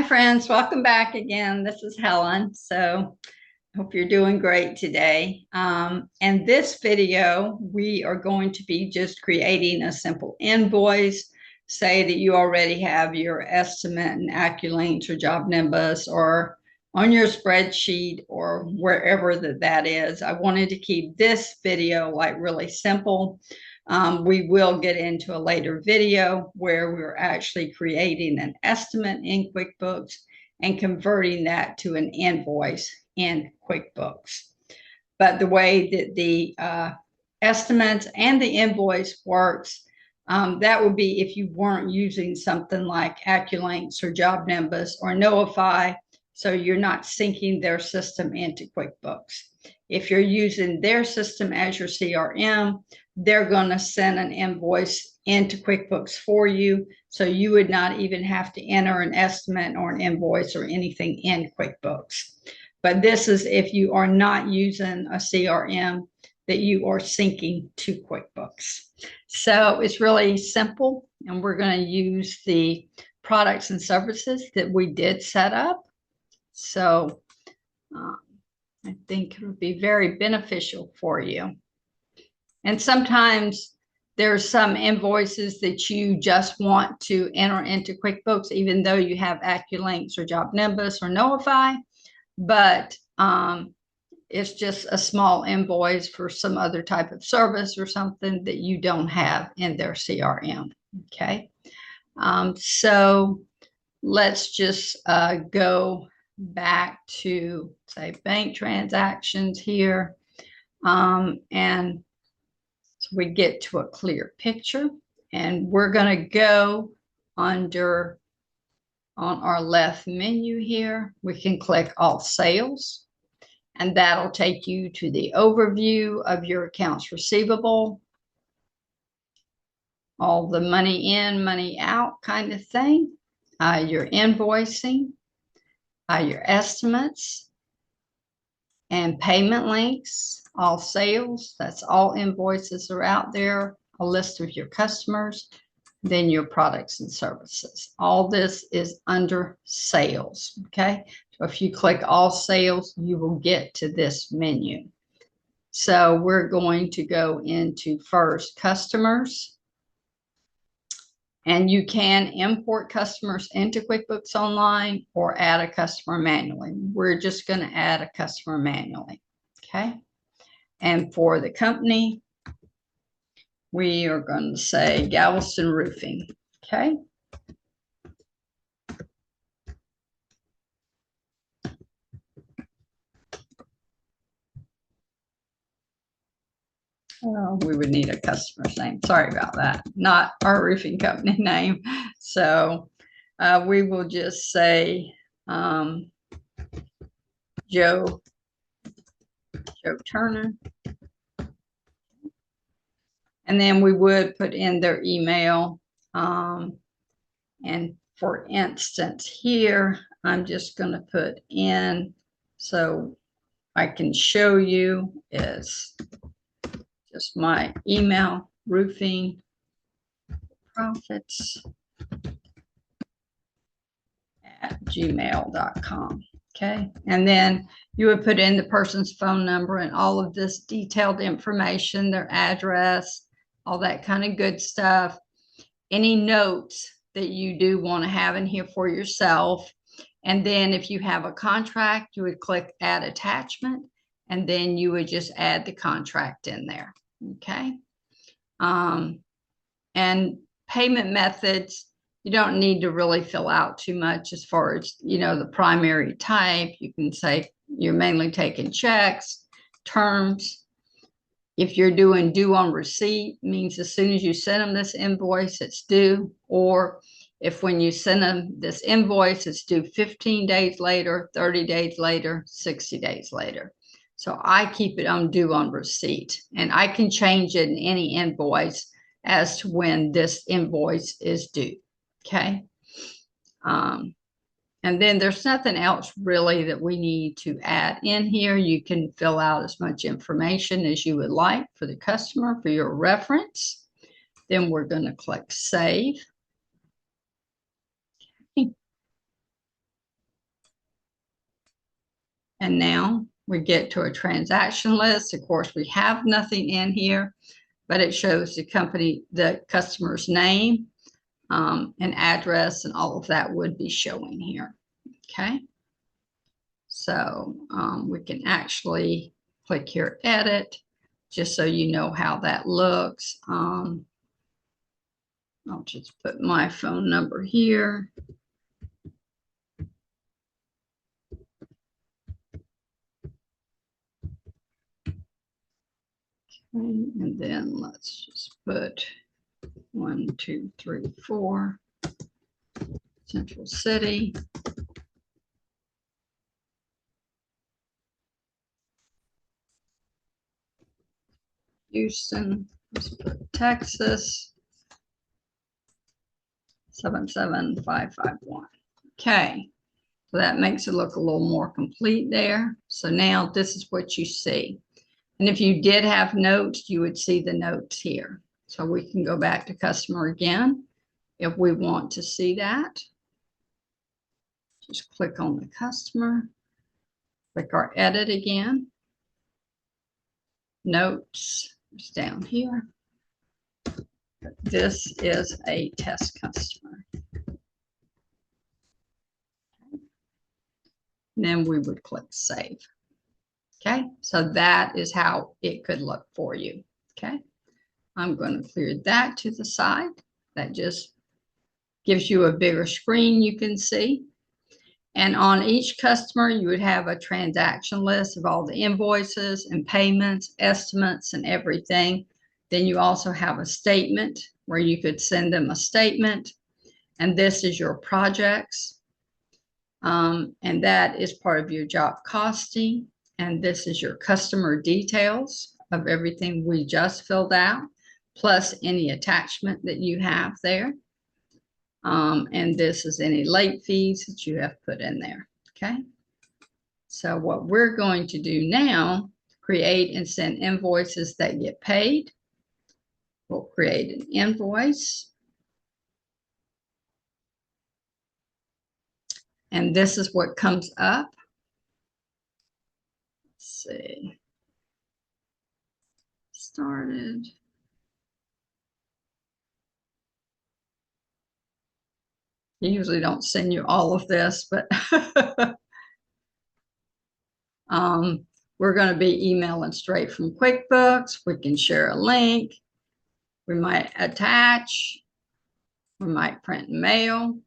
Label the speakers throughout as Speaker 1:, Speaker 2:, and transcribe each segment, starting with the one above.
Speaker 1: Hi friends, welcome back again. This is Helen. So I hope you're doing great today. In this video, we are going to be just creating a simple invoice. Say that you already have your estimate in AccuLinks or Job Nimbus or on your spreadsheet or wherever that is. I wanted to keep this video like really simple. We will get into a later video where we're actually creating an estimate in QuickBooks and converting that to an invoice in QuickBooks. But the way that the estimates and the invoice works, that would be if you weren't using something like AccuLinks or Job Nimbus or Notify, so you're not syncing their system into QuickBooks. If you're using their system as your CRM, they're going to send an invoice into QuickBooks for you. So you would not even have to enter an estimate or an invoice or anything in QuickBooks. But this is if you are not using a CRM that you are syncing to QuickBooks. So it's really simple, and we're going to use the products and services that we did set up. So I think it would be very beneficial for you. And sometimes there's some invoices that you just want to enter into QuickBooks, even though you have AccuLinks or Job Nimbus or Notify, but it's just a small invoice for some other type of service or something that you don't have in their CRM. Okay. So let's just go back to, say, bank transactions here. And so we get to a clear picture, and we're going to go under on our left menu here. We can click all sales, and that'll take you to the overview of your accounts receivable, all the money in, money out kind of thing, your invoicing, your estimates, and payment links, all sales. That's all invoices are out there, a list of your customers, then your products and services. All this is under sales, okay? So if you click all sales, you will get to this menu. So we're going to go into first customers. And you can import customers into QuickBooks Online or add a customer manually. We're just going to add a customer manually, okay? And for the company, we are going to say Galveston Roofing, okay? We would need a customer's name. Sorry about that. Not our roofing company name. So we will just say Joe Turner. And then we would put in their email. And for instance, here, I'm just going to put in, so I can show you, is just my email, roofing profits @gmail.com. Okay. And then you would put in the person's phone number and all of this detailed information, their address, all that kind of good stuff. Any notes that you do want to have in here for yourself. And then if you have a contract, you would click add attachment, and then you would just add the contract in there. Okay. And payment methods, you don't need to really fill out too much as far as, you know, the primary type. You can say you're mainly taking checks, terms. If you're doing due on receipt, means as soon as you send them this invoice, it's due. Or if when you send them this invoice, it's due 15 days later, 30 days later, 60 days later. So I keep it on due on receipt, and I can change it in any invoice as to when this invoice is due. Okay. And then there's nothing else really that we need to add in here. You can fill out as much information as you would like for the customer for your reference. Then we're going to click save. And now we get to a transaction list. Of course, we have nothing in here, but it shows the company, the customer's name, and address, and all of that would be showing here. Okay. So we can actually click here, edit, just so you know how that looks. I'll just put my phone number here. Okay, and then let's just put 1, 2, 3, 4, Central City. Houston, let's put Texas, 77551. Okay, so that makes it look a little more complete there. So now this is what you see. And if you did have notes, you would see the notes here. So we can go back to customer again if we want to see that. Just click on the customer, click our edit again. Notes is down here. This is a test customer. And then we would click save. Okay, so that is how it could look for you. Okay, I'm going to clear that to the side. That just gives you a bigger screen you can see. And on each customer, you would have a transaction list of all the invoices and payments, estimates, and everything. Then you also have a statement where you could send them a statement. And this is your projects. And that is part of your job costing. And this is your customer details of everything we just filled out, plus any attachment that you have there. And this is any late fees that you have put in there. Okay. So what we're going to do now, create and send invoices that get paid. We'll create an invoice. And this is what comes up. Let's see. Started. They usually don't send you all of this, but we're going to be emailing straight from QuickBooks. We can share a link. We might attach. We might print and mail.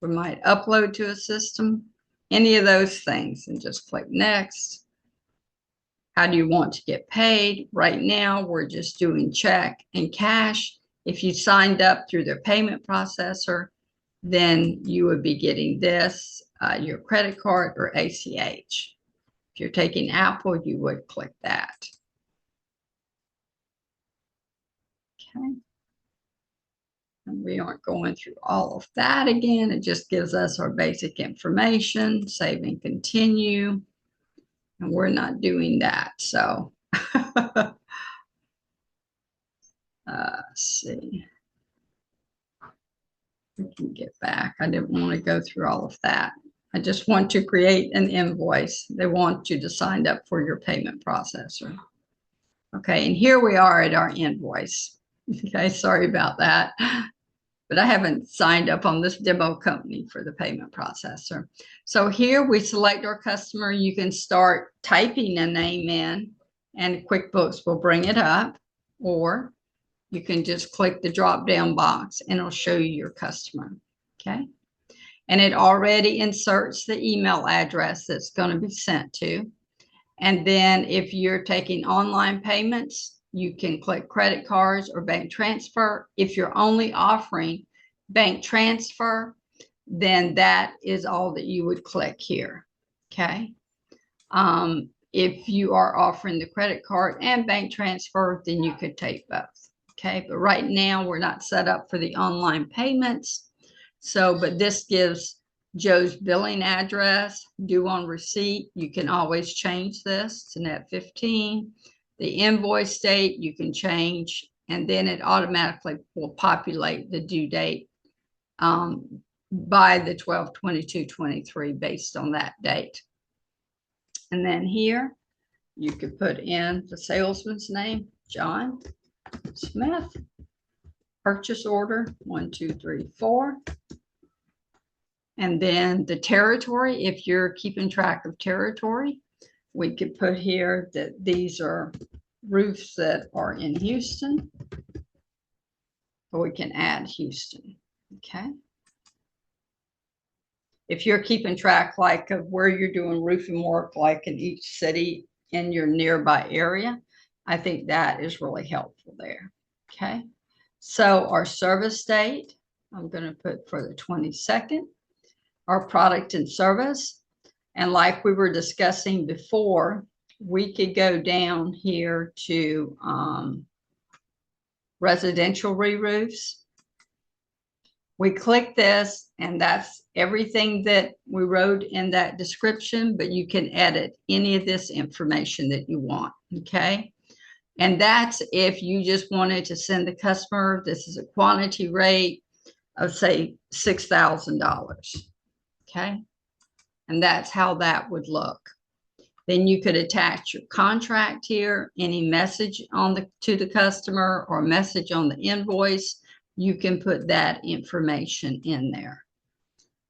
Speaker 1: We might upload to a system. Any of those things, and just click next. How do you want to get paid? Right now, we're just doing check and cash. If you signed up through their payment processor, then you would be getting this, your credit card or ACH. If you're taking Apple, you would click that. Okay. And we aren't going through all of that again. It just gives us our basic information, save and continue. And we're not doing that. So let's see. We can get back. I didn't want to go through all of that. I just want to create an invoice. They want you to sign up for your payment processor. Okay, and here we are at our invoice. Okay, sorry about that. But I haven't signed up on this demo company for the payment processor. So here we select our customer. You can start typing a name in and QuickBooks will bring it up, or you can just click the drop down box and it'll show you your customer. Okay. And it already inserts the email address that's going to be sent to. And then if you're taking online payments, you can click credit cards or bank transfer. If you're only offering bank transfer, then that is all that you would click here. Okay. If you are offering the credit card and bank transfer, then you could take both. Okay. But right now we're not set up for the online payments. So, but this gives Joe's billing address, due on receipt. You can always change this to net 15. The invoice date you can change, and then it automatically will populate the due date by the 12/22/23 based on that date. And then here, you could put in the salesman's name, John Smith. Purchase order, 1, 2, 3, 4. And then the territory, if you're keeping track of territory, we could put here that these are roofs that are in Houston. Or we can add Houston, okay? If you're keeping track like of where you're doing roofing work, like in each city in your nearby area, I think that is really helpful there, okay? So our service date, I'm going to put for the 22nd, our product and service. And like we were discussing before, we could go down here to residential re-roofs. We click this, and that's everything that we wrote in that description, but you can edit any of this information that you want, okay? And that's if you just wanted to send the customer, this is a quantity rate of, say, $6,000, okay? And that's how that would look. Then you could attach your contract here, any message on to the customer or message on the invoice. You can put that information in there.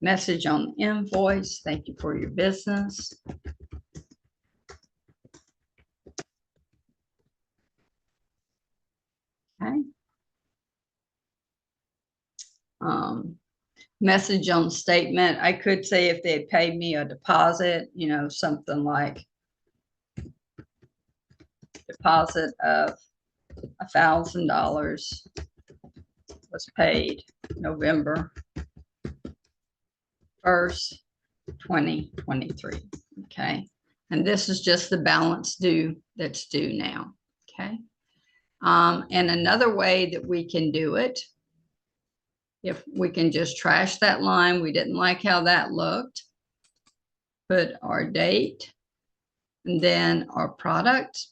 Speaker 1: Message on the invoice. Thank you for your business. Okay. Message on the statement. I could say if they had paid me a deposit, you know, something like deposit of $1,000 was paid November 1st, 2023. Okay. And this is just the balance due that's due now. Okay. And another way that we can do it, if we can just trash that line, we didn't like how that looked, put our date and then our product.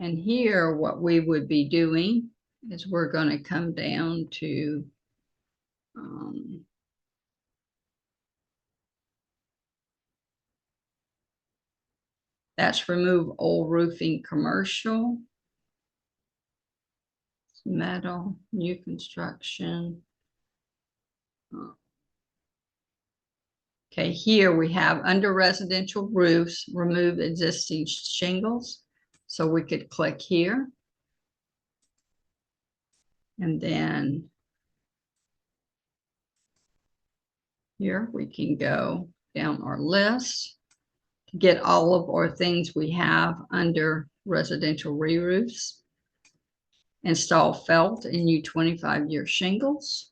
Speaker 1: And here, what we would be doing is we're going to come down to that's remove old roofing commercial, metal, new construction. Okay, here we have under residential roofs, remove existing shingles. So we could click here. And then here we can go down our list to get all of our things we have under residential re-roofs. Install felt and new 25-year shingles.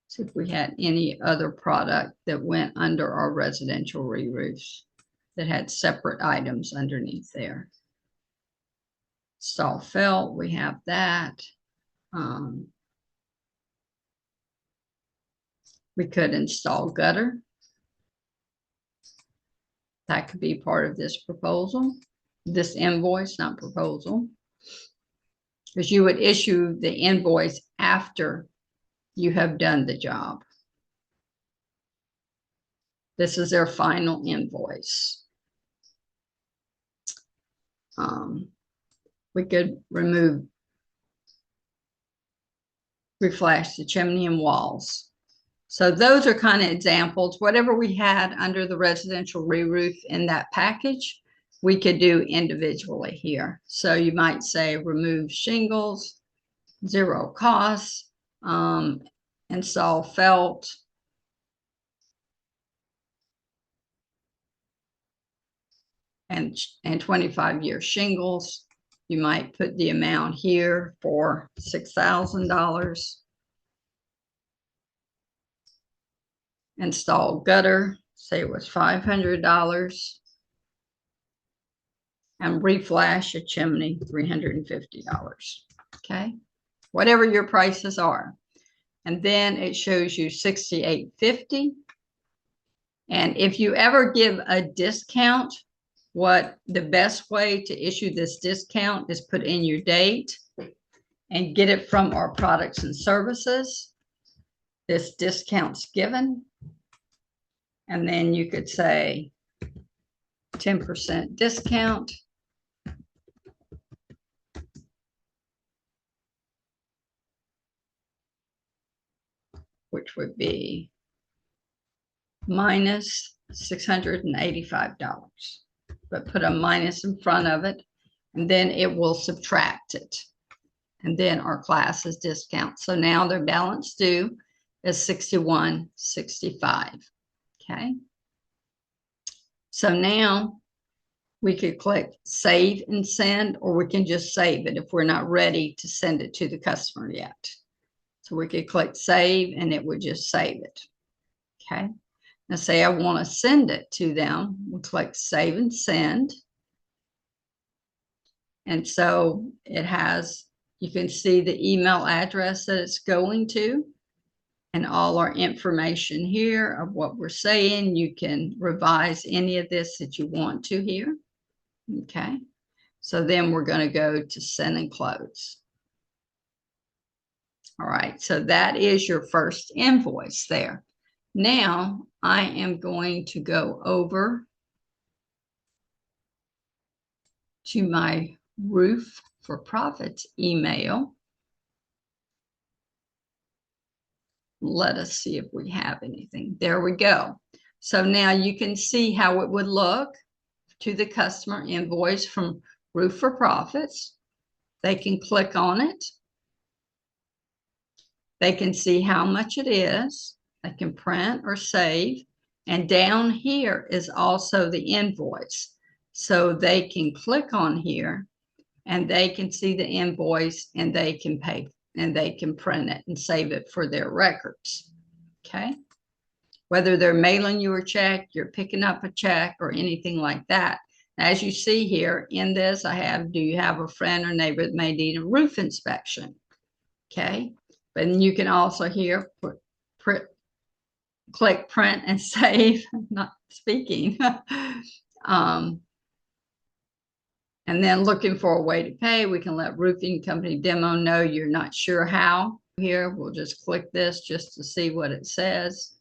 Speaker 1: See if we had any other product that went under our residential re-roofs that had separate items underneath there. Install felt, we have that. We could install gutter. That could be part of this proposal, this invoice, not proposal, because you would issue the invoice after you have done the job. This is their final invoice. We could remove, reflash the chimney and walls. So those are kind of examples. Whatever we had under the residential re-roof in that package, we could do individually here. So you might say remove shingles, 0 costs, install felt, and 25-year shingles. You might put the amount here for $6,000. Install gutter, say it was $500. And reflash a chimney, $350. Okay, whatever your prices are. And then it shows you $68.50. And if you ever give a discount, what the best way to issue this discount is put in your date and get it from our products and services. this discount's given. And then you could say 10% discount. Which would be minus $685. But put a minus in front of it, and then it will subtract it. And then our class is discount. So now their balance due is $61.65. Okay. So now we could click save and send, or we can just save it if we're not ready to send it to the customer yet. So we could click save and it would just save it. Okay. Now say I want to send it to them. We'll click save and send. And so it has, you can see the email address that it's going to and all our information here of what we're saying. You can revise any of this that you want to here. Okay. So then we're going to go to send and close. All right. So that is your first invoice there. Now I am going to go over to my Roof for Profits email. Let us see if we have anything. There we go. So now you can see how it would look to the customer invoice from Roof for Profits. They can click on it. They can see how much it is. They can print or save. And down here is also the invoice. So they can click on here and they can see the invoice and they can pay and they can print it and save it for their records. Okay. Whether they're mailing you a check, you're picking up a check or anything like that. As you see here in this, I have, do you have a friend or neighbor that may need a roof inspection? Okay. But you can also here click print and save. I'm not speaking. And then looking for a way to pay, we can let roofing company demo know you're not sure how. Here, we'll just click this just to see what it says.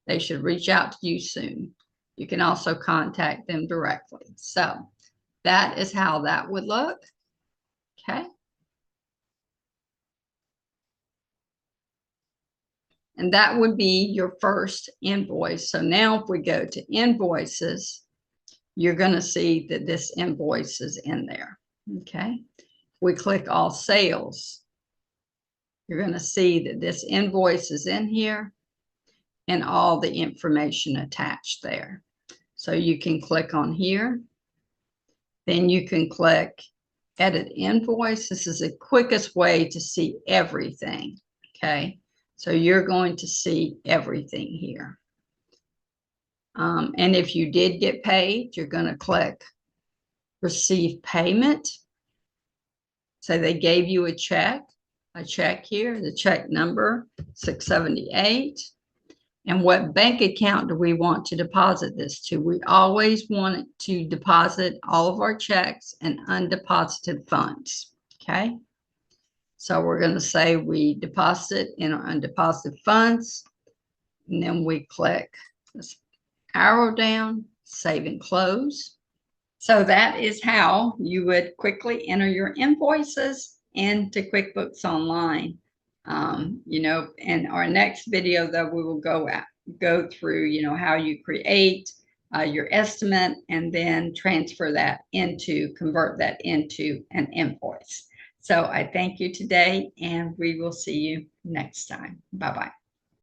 Speaker 1: They should reach out to you soon. You can also contact them directly. So that is how that would look. Okay. And that would be your first invoice. So now if we go to invoices, you're going to see that this invoice is in there. Okay. We click all sales. You're going to see that this invoice is in here and all the information attached there. So you can click on here. Then you can click edit invoice. This is the quickest way to see everything. Okay. So you're going to see everything here. And if you did get paid, you're going to click receive payment. So they gave you a check here, the check number 678. And what bank account do we want to deposit this to? We always want to deposit all of our checks and undeposited funds. Okay. So we're going to say we deposit in our undeposited funds. And then we click this arrow down, save and close. So that is how you would quickly enter your invoices into QuickBooks Online. You know, in our next video, though, we will go through, you know, how you create your estimate and then convert that into an invoice. So I thank you today, and we will see you next time. Bye-bye.